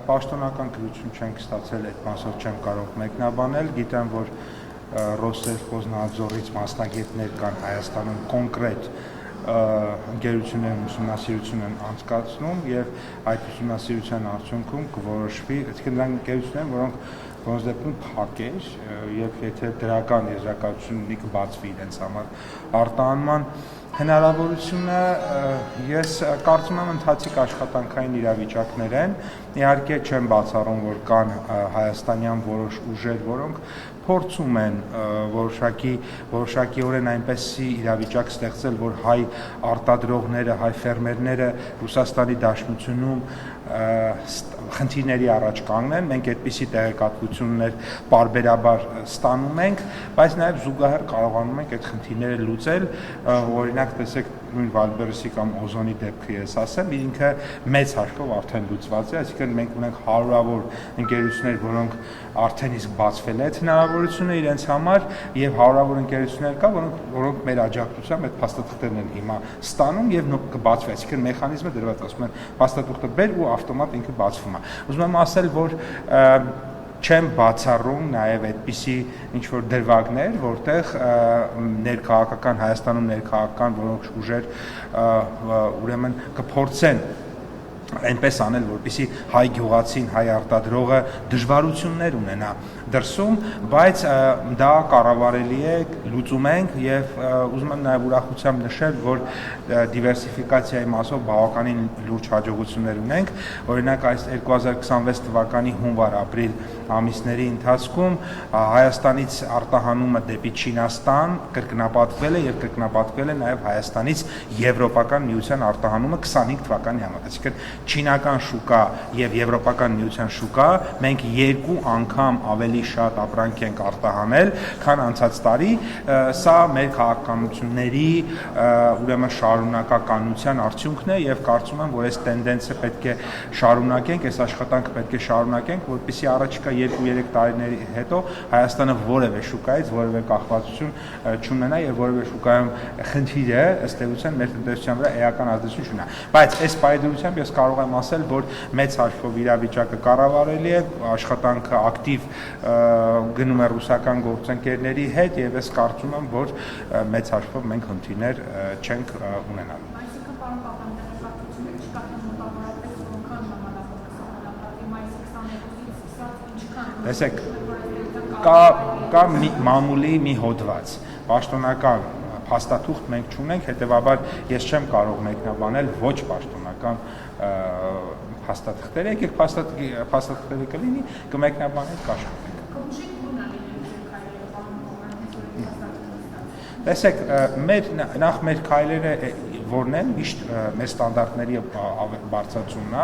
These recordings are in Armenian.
Պաշտոնական գրություն չենք ստացել, այդ մասով չեմ կարող մեկնաբանել, գիտեմ, որ Ռոսսելխոզնաձորից մասնագետներ կան Հայաստանում կոնկրետ ընկերություններն ուսումնասիրություն են անցկացնում եւ այդ ուսումնասիրության արդյունքում կորոշվի, այսինքն նրանք ընկերություններ, որոնք որոնց դեպքում փակեր եւ եթե դրական եզրակացություն ունի կբացվի իրենց համար արտահանման հնարավորությունը ես կարծում եմ ընթացիկ աշխատանքային իրավիճակներ են, իհարկե չեմ բացառում, որ կան հայաստանյան որոշ ուժեր, որոնք փորձում են որոշակիորեն այնպեսի իրավիճակ ստեղծել, որ հայ արտադրողները, հայ ֆերմերները Ռուսաստանի Դաշնությունում խնդիրների առաջ կանգնեն, մենք այդպիսի տեղեկատվություններ պարբերաբար ստանում ենք, բայց նաև զուգահեռ կարողանում ենք այդ խնդիրները լուծել, օրինակ տեսեք նույն Վալբերեսի կամ Օզոնի դեպքը ես ասեմ, ինքը մեծ հաշվով արդեն լուծված է, այսինքն մենք ունենք հարյուրավոր ընկերություններ, որոնք արդեն իսկ բացվել է այդ հնարավորությունը իրենց համար եւ հարյուրավոր ընկերություններ կա, որոնք մեր աջակցությամբ այդ փաստաթղթերն են հիմա ստանում եւ կբացվի, այսինքն մեխանիզմը դրված, ասում են փաստաթուղթը բեր ու ավտոմատ ինքը բացվում է։ Ուզում եմ ասել, որ չեմ բացառում նաև այդպիսի ինչ-որ դրվագներ, որտեղ ներքաղաքական Հայաստանում ներքաղաքական որոշ ուժեր ուրեմն կփորձեն այնպես անել, որպեսզի հայ գյուղացին, հայ արտադրողը դժվարություններ ունենա դրսում, բայց դա կառավարելի է, լուծում ենք եւ ուզում եմ նաեւ ուրախությամբ նշել, որ դիվերսիֆիկացիայի մասով բավականին լուրջ հաջողություններ ունենք, օրինակ այս 2026 թվականի հունվար-ապրիլ ամիսների ընթացքում Հայաստանից արտահանումը դեպի Չինաստան կրկնապատկվել է եւ կրկնապատկվել է նաեւ Հայաստանից Եվրոպական միության արտահանումը 25 թվականի համեմատ, այսինքն չինական շուկա եւ Եվրոպական միության շուկա մենք 2 անգամ ավելի շատ ապրանք ենք արտահանել, քան անցած տարի, սա մեր քաղաքականությունների ուրեմն շարունակականության արդյունքն է եւ կարծում եմ, որ այս տենդենսը պետք է շարունակենք, այս աշխատանքը պետք է շարունակենք, որպեսզի առաջիկա 2-3 տարիների հետո Հայաստանը որևէ շուկայից որևէ կախվածություն չունենա եւ որևէ շուկայում խնդիրը ըստ էության մեր տնտեսության վրա էական ազդեցություն չունենա, բայց այս պայմանությամբ ես կարող եմ ասել, որ մեծ հաշվով իրավիճակը կառավարելի է, աշխատանքը ակտիվ գնում է ռուսական գործընկերների հետ եւ ես կարծում եմ, որ մեծ հաշվով մենք խնդիրներ չենք ունենալու։ Այսինքն պարոն Պապյան, տեղեկատվությունները չկա մոտավորապես որքան ժամանակ կստանալի մայիսի 22-ից սկսած ինչքան։ Տեսեք, կա մամուլի մի հոդված, պաշտոնական փաստաթուղթ մենք չունենք, հետեւաբար ես չեմ կարող մեկնաբանել ոչ պաշտոնական փաստաթղթերը, եկեք փաստաթղթերը կլինի, կմեկնաբանենք, կաշխատենք։ Տեսեք, մեր քայլերը որն են, միշտ մեր ստանդարտների բարձրացումն է,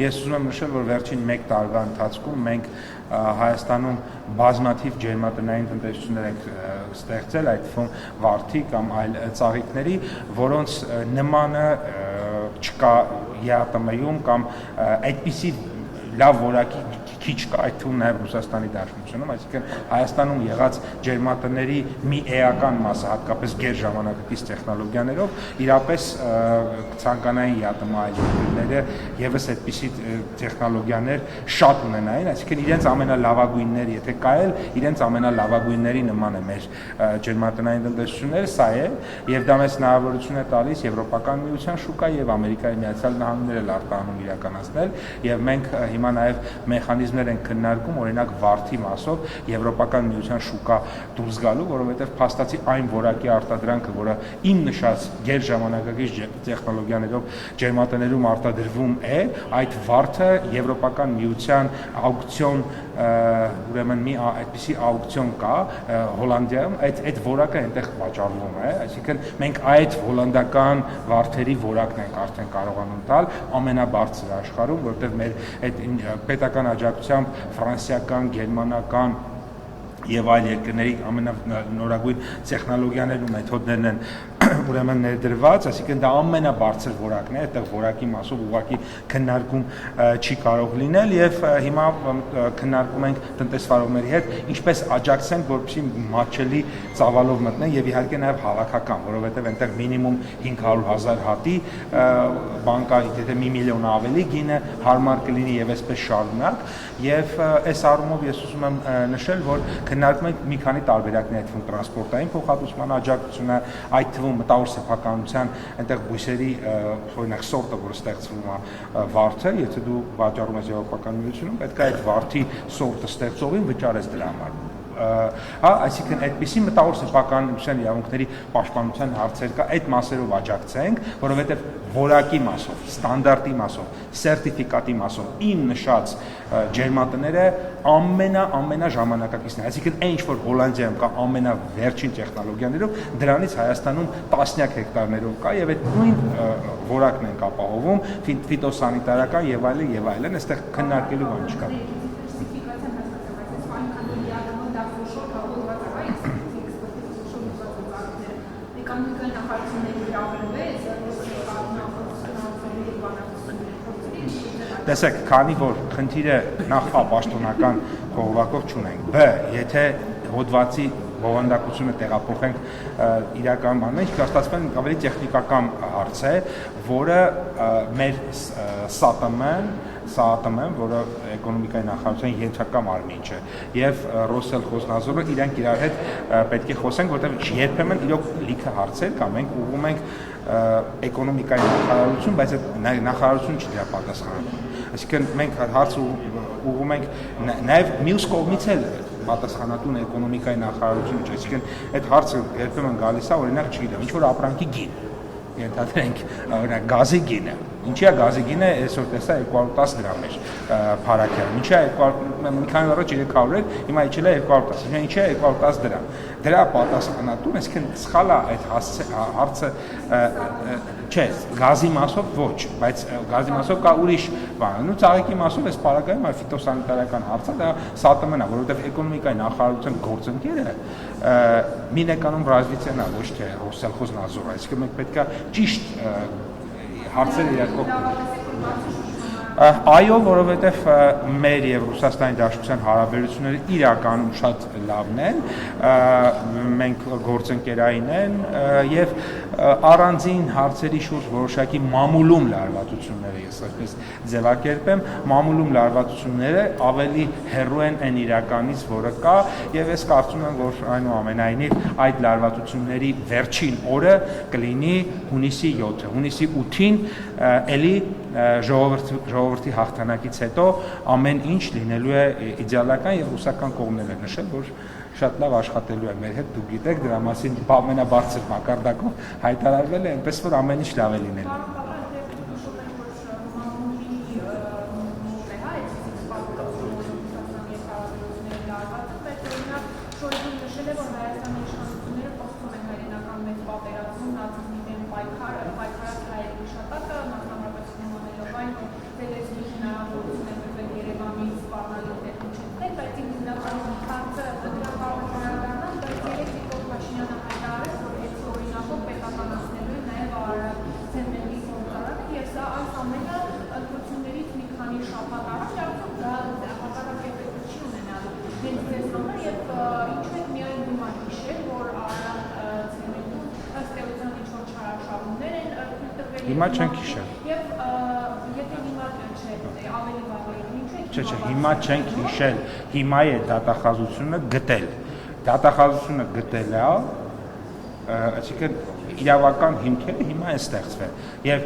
ես ուզում եմ նշել, որ վերջին 1 տարվա ընթացքում մենք Հայաստանում բազմաթիվ ջերմատնային տնտեսություններ ենք ստեղծել, այդ թվում վարդի կամ այլ ծաղիկների, որոնց նմանը չկա ԵԱՏՄ-ում կամ այդպիսի լավ որակի քիչ կա, այդ թվում նաև Ռուսաստանի Դաշնությունում, այսինքն Հայաստանում եղած ջերմատների մի էական մասը, հատկապես գերժամանակակից տեխնոլոգիաներով, իրապես ցանկանային ԵԱՏՄ այլ երկրները եւս այդպիսի տեխնոլոգիաներ շատ ունենային, այսինքն իրենց ամենալավագույնների, եթե կա էլ, իրենց ամենալավագույնների նման է մեր ջերմատնային տնտեսությունները, սա է, եւ դա մեզ հնարավորություն է տալիս Եվրոպական միության շուկա եւ Ամերիկայի Միացյալ Նահանգները արտահանում իրականացնել, եւ մենք հիմա նաեւ մեխանիզմներ են քննարկում, օրինակ վարդի մասով Եվրոպական միության շուկա դուրս գալու, որովհետև փաստացի այն որակի արտադրանքը, որը իմ նշած գերժամանակակից տեխնոլոգիաներով ջերմատներում արտադրվում է, այդ վարդը Եվրոպական միության աուկցիոն, ուրեմն մի այդպիսի աուկցիոն կա Հոլանդիայում, այդ որակը այնտեղ վաճառվում է, այսինքն մենք այդ հոլանդական վարդերի որակն ենք արդեն կարողանում տալ ամենաբարձր աշխարհում, որտեղ մեր այդ պետական աջակցությամբ ֆրանսիական, գերմանական եւ այլ երկրների ամենանորագույն տեխնոլոգիաներն ու մեթոդներն են ուրեմն ներդրված, այսինքն դա ամենաբարձր որակն է, այդտեղ որակի մասով ուղղակի քննարկում չի կարող լինել եւ հիմա քննարկում ենք տնտեսվարողների հետ ինչպես աջակցենք, որպեսզի մատչելի ծավալով մտնեն եւ իհարկե նաեւ հավաքական, որովհետեւ այնտեղ մինիմում 500,000 հատի բանկա, եթե 1 միլիոն ավելի գինը հարմար կլինի եւ այսպես շարունակ եւ այս առումով ես ուզում եմ նշել, որ քննարկում ենք մի քանի տարբերակներ, այդ տրանսպորտային փոխհատուցման աջակցությունը, այդ թվում մտավոր սեփականության այնտեղ բույսերի օրինակ սորտը, որը ստեղծվում է վարդը, եթե դու վաճառում ես եվրոպական միությունում, պետք է այդ վարդի սորտը ստեղծողին վճարես դրա համար։ Այսինքն այդպիսի մտավոր սեփականության իրավունքների պաշտպանության հարցեր կա, այդ մասերով աջակցենք, որովհետև որակի մասով, ստանդարտի մասով, սերտիֆիկատի մասով իմ նշած ջերմատները ամենաժամանակակիցն է, այսինքն այն ինչ որ Հոլանդիայում կա ամենավերջին տեխնոլոգիաներով, դրանից Հայաստանում տասնյակ հեկտարներով կա եւ այդ նույն որակն ենք ապահովում, ֆիտոսանիտարական եւ այլն, այստեղ քննարկելու բան չկա։ Տեսեք, քանի որ խնդիրը նախ պաշտոնական խողովակով չունենք, բ. եթե հոդվածի բովանդակությունը տեղափոխենք իրական բանից, կստացվեն ավելի տեխնիկական հարց է, որը մեր ՍԱՏՄ-ն, որը էկոնոմիկայի նախարարության ենթակա մարմին չէ, եւ Ռոսելխոզնազորը իրանք իրար հետ պետք է խոսենք, որտեղ երբեմն իրոք լիքը հարցեր կա, մենք ուղղում ենք էկոնոմիկայի նախարարություն, բայց այդ նախարարությունը չի դրա պատասխանում։ Այսինքն մենք հարց ուղղում ենք նաեւ մյուս կողմից էլ պատասխանատուն էկոնոմիկայի նախարարություն չէ, այսինքն այդ հարցը երբեմն գալիս է, օրինակ չգիտեմ, ինչ որ ապրանքի գին, ենթադրենք, օրինակ գազի գինը, ինչի է գազի գինը այսօր տեսա 210 դրամ էր փարակյանը, ինչի է մի քանի օր առաջ 300 էր, հիմա իջել է 210, ինչի է 210 դրամ, դրա պատասխանատուն, այսինքն սխալ է այդ հարցը, չէ, գազի մասով ոչ, բայց գազի մասով կա ուրիշ բան, ու ծաղիկի մասով այս պարագայում այ ֆիտոսանիտարական հարցը դա ՍԱՏՄ-ն է, որովհետև էկոնոմիկայի նախարարության գործընկերը Մինեկանոմ ռազմիցենն է, ոչ թե Ռոսելխոզնազորը, այսինքն մենք պետք է ճիշտ հարցերը իրար կողմից։ Այո, որովհետև մեր եւ Ռուսաստանի Դաշնության հարաբերությունները իրականում շատ լավն են, մենք գործընկերային են եւ առանձին հարցերի շուրջ որոշակի մամուլում լարվածությունները, ես այսպես ձևակերպեմ, մամուլում լարվածությունները ավելի հեռու են այն իրականից, որը կա, եւ ես կարծում եմ, որ այնուամենայնիվ այդ լարվածությունների վերջին օրը կլինի հունիսի 7-ը, հունիսի 8-ին էլի ժողովրդի հաղթանակից հետո ամեն ինչ լինելու է իդեալական եւ ռուսական կողմն է նշել, որ շատ լավ աշխատելու է մեր հետ, դուք գիտեք, դրա մասին ամենաբարձր մակարդակով հայտարարվել է, այնպես որ ամեն ինչ լավ է լինելու։ Հիմա չենք հիշել։ Չէ, հիմա չենք հիշել, հիմա է դատախազությունը գտել։ Դատախազությունը գտել է, այսինքն իրավական հիմքերը հիմա են ստեղծվել։ Եվ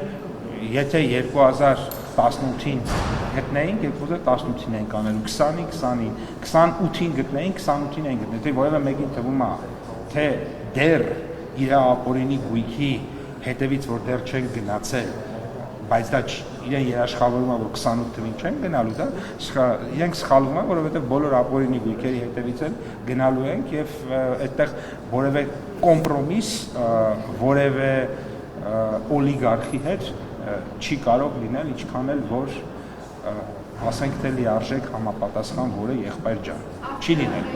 եթե 2018-ին գտնեինք, 2018-ին ենք անելու, 20-ին, 20-ին, 28-ին գտնեինք, 28-ին ենք գտնել, թե որևէ մեկին թվում է, թե դեռ իր ապօրինի գույքի հետևից որ դեռ չեն գնացել, բայց դա իրեն երաշխավորում է, որ 28 թվին չեն գնալու, դա իրենք սխալվում են, որովհետև բոլոր ապօրինի գույքերի հետևից էլ գնալու ենք եւ այդտեղ որևէ կոմպրոմիս, որևէ օլիգարխի հետ չի կարող լինել, ինչքան էլ որ ասենք թե լիարժեք համապատասխան որը եղբայր ջան, չի լինել։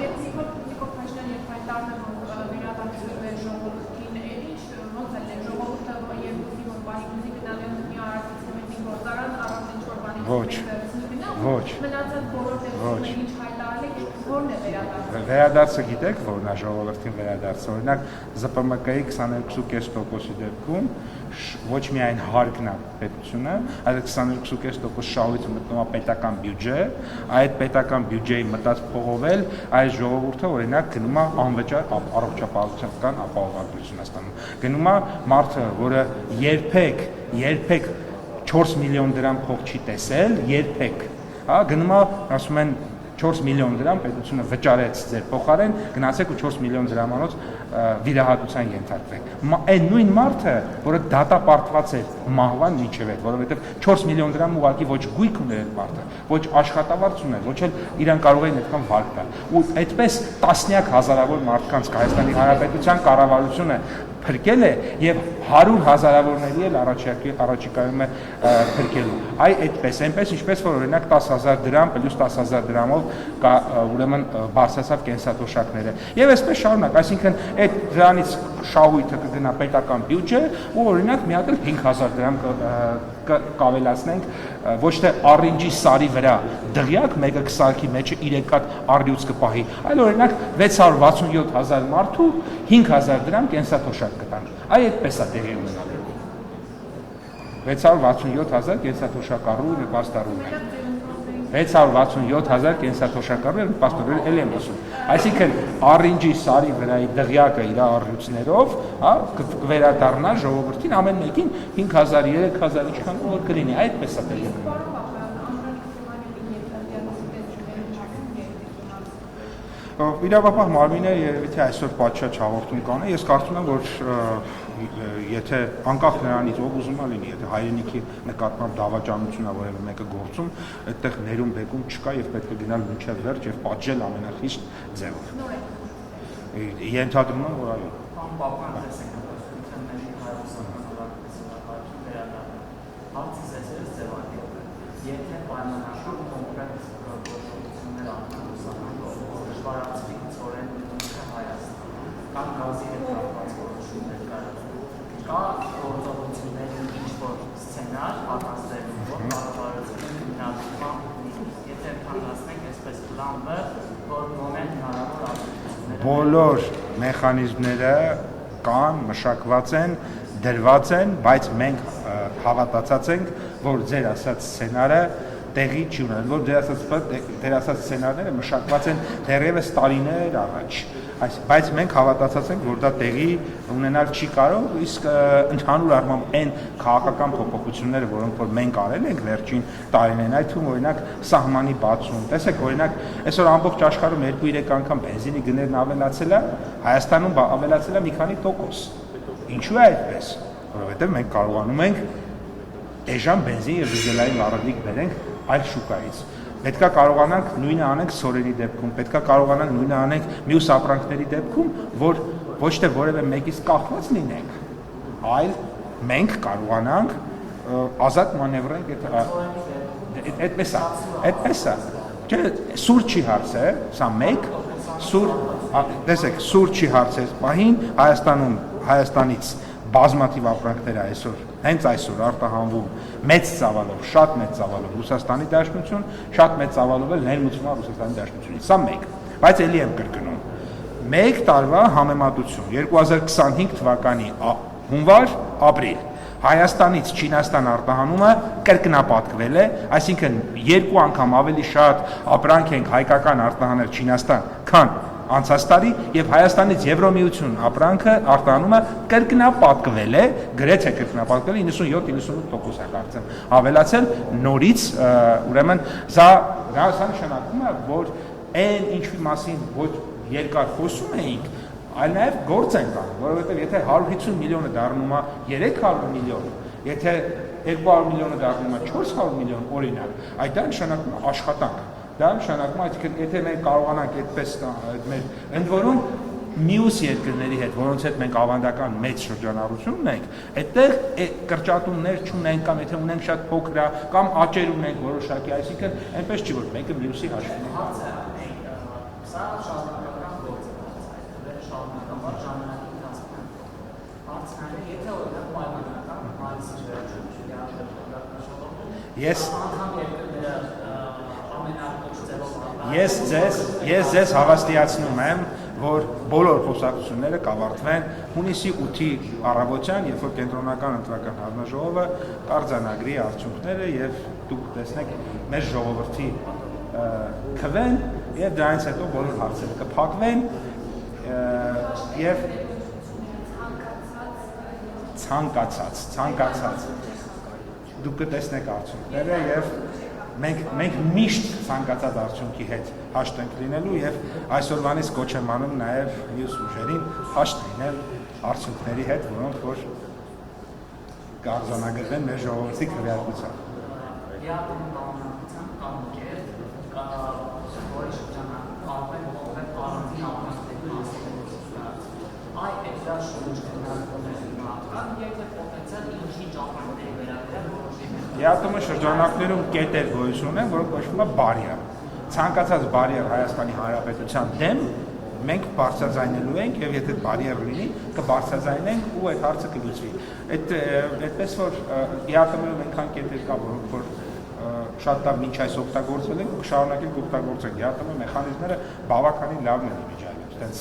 Ոչ։ Մնացած բոլոր դեպքերում ինչ հայտարարել եք, որն է վերադարձը։ Վերադարձը գիտեք, որն է ժողովրդին վերադարձը, օրինակ ԶՊՄԿ-ի 22.5%-ի դեպքում ոչ միայն հարկն է պետությունը, այլ 22.5% շահույթը մտնում է պետական բյուջե, այդ պետական բյուջեի մտած փողով էլ այս ժողովուրդը օրինակ գնում է անվճար առողջապահության ապահովագրություն է ստանում։ Գնում է մարդը, որը երբեք 4 միլիոն դրամ փող չի տեսել, երբեք, հա, գնում է, ասում են 4 միլիոն դրամ պետությունը վճարեց ձեր փոխարեն, գնացեք ու 4 միլիոն դրամանոց վիրահատության ենթարկվեք։ Այն նույն մարդը, որը դատապարտված էր մահվան միջև այդ, որովհետև 4 միլիոն դրամ ուղղակի ոչ գույք ուներ այդ մարդը, ոչ աշխատավարձ ուներ, ոչ էլ իրան կարող էին այդքան վարկ տալ։ Ու այդպես տասնյակ հազարավոր մարդկանց Հայաստանի Հանրապետության կառավարությունը փրկել է եւ 100 հազարավորների էլ առաջիկայում է փրկելու։ Այդպես, այնպես ինչպես որ օրինակ 10,000 դրամ պլյուս 10,000 դրամով ուրեմն բարձրացավ կենսաթոշակները։ Եվ այսպես շարունակ, այսինքն այդ դրանից շահույթը կգնա պետական բյուջե ու օրինակ մի հատ 5,000 դրամ կավելացնենք ոչ թե առինջի սարի վրա դղյակ մեկը կսարքի մեջը 3 հատ առյուծ կպահի, այլ օրինակ 667,000 մարդու 5,000 դրամ կենսաթոշակ կտան։ Այդպես է տեղի ունենալու։ 667,000 կենսաթոշակառու եւ պաստառու։ 667,000 կենսաթոշակառու եւ պաստառու էլ եմ ասում։ Այսինքն առինջի սարի վրայի դղյակը իր առյուծներով, հա, կվերադառնա ժողովրդին ամեն մեկին 5,000, 3,000 ինչքան որ կլինի, այդպես է տեղի ունենալու։ Իրավապահ մարմինները երևի թե այսօր պատշաճ հաղորդում կանեն, ես կարծում եմ, որ եթե անկախ նրանից ով ուզում է լինի, եթե հայրենիքի նկատմամբ դավաճանություն է որևէ մեկը գործում, այդտեղ ներում բեկում չկա եւ պետք է գնալ մինչեւ վերջ եւ պատժել ամենախիստ ձևով։ Ենթադրում եմ, որ այո։ Եթե պայմանավորվում կոնկրետ գործողություններ դժվարացնիցորեն Հայաստան, կամ գազի հետ կապված որոշումներ կա գործողությունների ինչ-որ սցենար պատասխանելու, որ կառավարությունը հիմնադրման ունի, եթե ընդհանրացնենք այսպես պլանը, որ մոմենտ հնարավոր աջակցությունները բոլոր մեխանիզմները կան, մշակված են, դրված են, բայց մենք հավատացած ենք, որ ձեր ասած սցենարը տեղի չի ունենալու, որ ձեր ասած սցենարները մշակված են դեռևս տարիներ առաջ, բայց մենք հավատացած ենք, որ դա տեղի ունենալ չի կարող, իսկ ընդհանուր առմամբ այն քաղաքական փոփոխությունները, որոնք որ մենք արել ենք վերջին տարիներին, այդ թվում օրինակ սահմանի բացում, տեսեք օրինակ այսօր ամբողջ աշխարհում 2-3 անգամ բենզինի գներն ավելացել է, Հայաստանում ավելացել է մի քանի տոկոս։ Ինչու է այդպես, որովհետև մենք կարողանում ենք էժան բենզին եւ դիզելային վառելիք բերենք այլ շուկայից։ Պետքա կարողանանք նույնը անենք սորերի դեպքում, պետքա կարողանանք նույնը անենք մյուս ապրանքների դեպքում, որ ոչ թե որևէ մեկից կախված լինենք, այլ մենք կարողանանք ազատ մանևրենք այդպես է։ Չէ, սուր չի հարց է, սա մեկ, տեսեք, սուր չի հարց է պահին Հայաստանից բազմաթիվ ապրանքներ այսօր, հենց այսօր արտահանվում մեծ ծավալով, շատ մեծ ծավալով Ռուսաստանի Դաշնություն, շատ մեծ ծավալով էլ ներմուծվում է Ռուսաստանի Դաշնությունից, սա մեկ, բայց էլի եմ կրկնում, մեկ տարվա համեմատություն, 2025 թվականի հունվար, ապրիլ, Հայաստանից Չինաստան արտահանումը կրկնապատկվել է, այսինքն 2 անգամ ավելի շատ ապրանք ենք հայկական արտահանել Չինաստան, քան անցած տարի եւ Հայաստանից Եվրոմիություն ապրանքը արտահանումը կրկնապատկվել է, գրեթե կրկնապատկվել 97-98% է կարծեմ, ավելացել նորից, ուրեմն սա նշանակում է, որ այն ինչի մասին ոչ երկար խոսում էինք, այլ նաև գործ ենք անում, որովհետև եթե 150 միլիոնը դառնում է 300 միլիոն, եթե 200 միլիոնը դառնում է 400 միլիոն օրինակ, այդ դա նշանակում է աշխատանք, դա նշանակում է, եթե մենք կարողանանք այդպես մեր ընդ որում մյուս երկրների հետ, որոնց հետ մենք ավանդական մեծ շրջանառություն ունենք, այդտեղ կրճատումներ չունենք կամ եթե ունենք շատ փոքր կամ աճեր ունենք որոշակի, այսինքն այնպես չի որ մեկը մյուսի հաշվին է։ Սա շարունակական գործ է, շարունակական ժամանակի ընթացքում։ հարցնալի, եթե օրինակ պայմանական մայիսի վերջում Ես անդամ երկրները ամենակոչ ձևով Ես ձեզ հավաստիացնում եմ, որ բոլոր խոսակցությունները կավարտվեն հունիսի 8-ի առավոտյան, երբ որ կենտրոնական ընտրական հանձնաժողովը կարձանագրի արդյունքները եւ դուք տեսնեք մեր ժողովրդի քվեն եւ դրանից հետո բոլոր հարցերը կփակվեն եւ ցանկացած դուք կտեսնեք արդյունքները եւ մենք միշտ ցանկացած արդյունքի հետ հաշտ ենք լինելու եւ այսօրվանից կոչ եմ անում նաեւ մյուս ուժերին հաշտ լինել արդյունքների հետ, որոնք որ կարձանագրվեն մեր ժողովրդի քվեարկությամբ։ Յատոմը շրջանակներում կետեր գոյություն ունեն, որոնք կոչվում է բարիեր։ Ցանկացած բարիեր Հայաստանի Հանրապետության դեմ մենք բարձրաձայնելու ենք եւ եթե բարիեր լինի, կբարձրաձայնենք ու այդ հարցը կլուծվի։ Այդպես որ յատոմերում այնքան կետեր կա, որոնք որ շատ լավ մինչ այս օգտագործվել են, շարունակենք օգտագործենք։ Յատոմը մեխանիզմները բավականին լավն են միջայնում։ Այդպես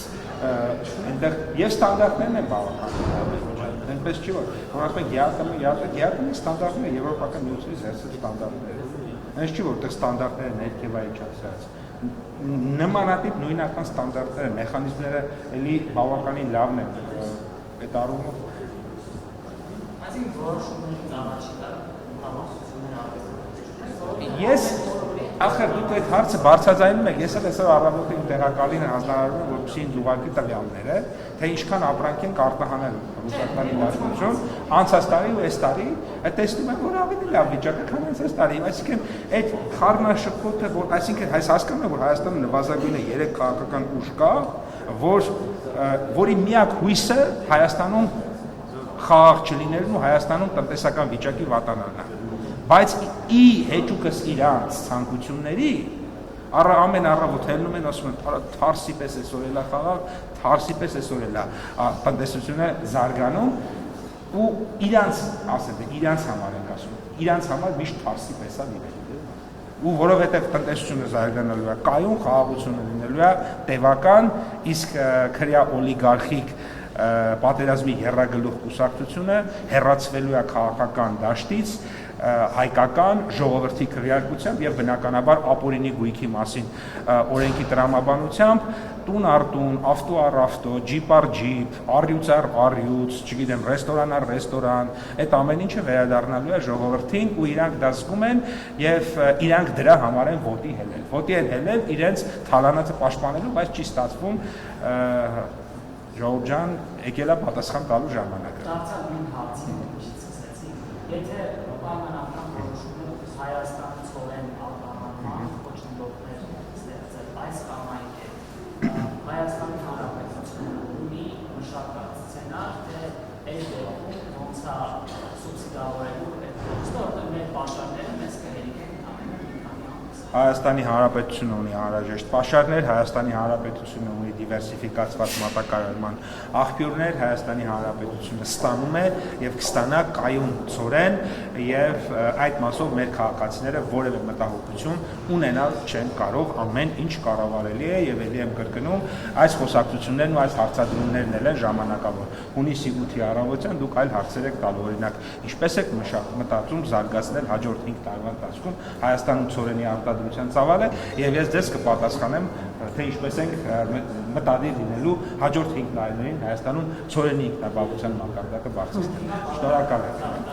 այնտեղ եւ ստանդարտներն են բավականին լավ։ Այնպես չի որ ասենք յատոմի ստանդարտները եվրոպական միությունից հերթել ստանդարտներ։ Այնպես չի որ այդտեղ ստանդարտները ներքևայիչացած։ Նմանատիպ նույնական ստանդարտները, մեխանիզմները էլի բավականին լավն են այդ առումով։ Այսինքն որոշումների առաջի կա Ես ախր դուք այդ հարցը բարձրաձայնում եք, ես էլ այսօր առավոտին տեղակալին հանձնարարում եմ, որպեսզի ինձ ուղղակի տվյալները, թե ինչքան ապրանք են արտահանել Ռուսաստանի Դաշնություն, անցած տարի ու այս տարի, տեսնում եմ, որ ավելի լավ վիճակը, քան անցած տարի, այսինքն այդ խառնաշփոթը, որ այսինքն հայ հասկանում եմ, որ Հայաստանը նվազագույնը 3 քաղաքական ուժ կա, որի միակ հույսը Հայաստանում խաղաղ չլինելն ու Հայաստանում տնտեսական վիճակի վատանալն է։ Բայց ի հեճուկս իրանց ցանկությունների ամեն առավոտ հելնում են ասում են թարսի պես այսօր էլա խաղաղ, թարսի պես այսօր էլա տնտեսությունը զարգանում ու իրանց ասել իրանց համար ենք ասում, իրանց համար միշտ թարսի պես է լինելու։ Ու որովհետև տնտեսությունը զարգանալու է, կայուն խաղաղությունը լինելու է տևական, իսկ քրյա օլիգարխիկ պատերազմի եռագլուխ կուսակցությունը հեռացվելու է քաղաքական դաշտից հայկական ժողովրդի քվեարկությամբ եւ բնականաբար ապօրինի գույքի մասին օրենքի տրամաբանությամբ տուն առ տուն, ավտո առ ավտո, ջիպ առ ջիպ, առյուծ առ առյուծ, չգիտեմ, ռեստորան առ ռեստորան, այդ ամեն ինչը վերադառնալու է ժողովրդին ու իրանք դա զգում են եւ իրանք դրա համար են ոտի հելել։ Ոտի են հելել իրենց թալանացը պաշտպանելու, բայց չի ստացվում Ժողովուրդ ջան, եկել է պատասխան տալու ժամանակը։ Դարձավ նույն հարցին, ինչից սկսեցի։ Եթե պայմանական որոշումը Հայաստանի ցորեն արտահանման խոչընդոտներ ստեղծել այս կամայք է, Հայաստանի Հանրապետությունը ունի մշակած սցենար, թե այս դեպքում ոնց է սուբսիդավորելու այդ գործը, որտեղ մեր պաշարները մեզ կհերիքեն Հայաստանի Հանրապետությունը ունի անհրաժեշտ պաշարներ, Հայաստանի Հանրապետությունը ունի դիվերսիֆիկացված մատակարարման աղբյուրներ, Հայաստանի Հանրապետությունը ստանում է եւ կստանա կայուն ծորեն եւ այդ մասով մեր քաղաքացիները որևէ մտահոգություն ունենալ չեն կարող, ամեն ինչ կառավարելի է եւ ելի եմ կրկնում, այս խոսակցություններն ու այս հարցադրումներն են ժամանակավոր։ Հունիսի 8-ի առավոտյան դուք այլ հարցեր եք տալու, օրինակ, ինչպես եք մտածում զարգացնել հաջորդ 5 տարվա ընթացքում Հայաստանում ծորենի արտադրության ծավալը եւ ես ձեզ կպատասխանեմ թե ինչպես ենք մտադիր լինելու հաջորդ 5 տարիներին Հայաստանում ծորենի ինքնաբավության մակարդակը բարձրացնել։ Շնորհակալ եմ։